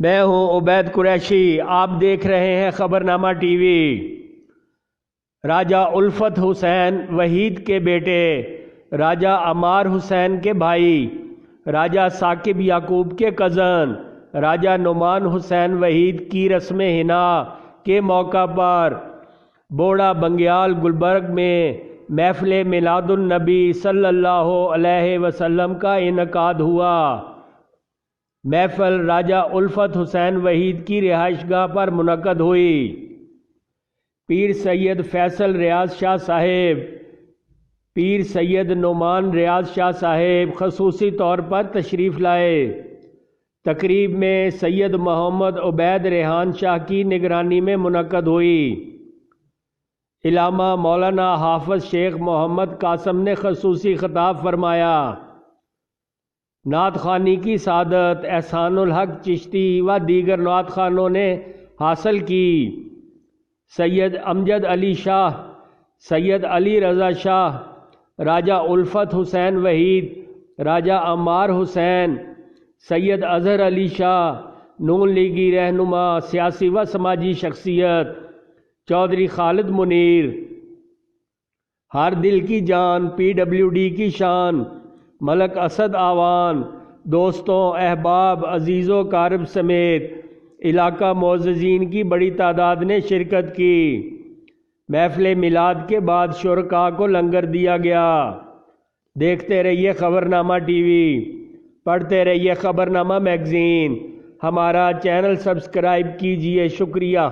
मैं हूं उबैद कुरैशी। आप देख रहे हैं खबरनामा टीवी। राजा उल्फत हुसैन वहीद के बेटे, राजा अमार हुसैन के भाई, राजा साकिब याकूब के कज़न, राजा नुमान हुसैन वहीद की रस्म हिना के मौका पर बोड़ा बंग्याल गुलबर्ग में महफिल मिलादुन नबी सल्लल्लाहु अलैहि वसल्लम का इनकाद हुआ। महफिल राजा उल्फत हुसैन वहीद की रिहाइशगाह पर मुनक्कद हुई। पीर सैयद फैसल रियाज शाह साहेब, पीर सैयद नुमान रियाज शाह साहेब खसूसी तौर पर तशरीफ़ लाए। तकरीब में सैयद मोहम्मद उबैद रेहान शाह की निगरानी में मुनक्कद हुई। इलामा मौलाना हाफिज शेख मोहम्मद कासम ने खसूसी खिताब फरमाया। नात खानी की सादत एहसानुल हक चिश्ती व दीगर नात खानों ने हासिल की। सैयद अमजद अली शाह, सैयद अली रज़ा शाह, राजा उल्फत हुसैन वहीद, राजा अमार हुसैन, सैयद अजहर अली शाह, नून लीगी रहनुमा सियासी व समाजी शख्सियत, चौधरी खालिद मुनीर, हर दिल की जान, PWD की शान, मलक असद आवान, दोस्तों, अहबाब, अजीज़ों कारब समेत इलाका मोअज़्ज़ीन की बड़ी तादाद ने शिरकत की। महफिल मिलाद के बाद शुरका को लंगर दिया गया। देखते रहिए खबरनामा टीवी, पढ़ते रहिए खबरनामा मैगज़ीन। हमारा चैनल सब्सक्राइब कीजिए। शुक्रिया।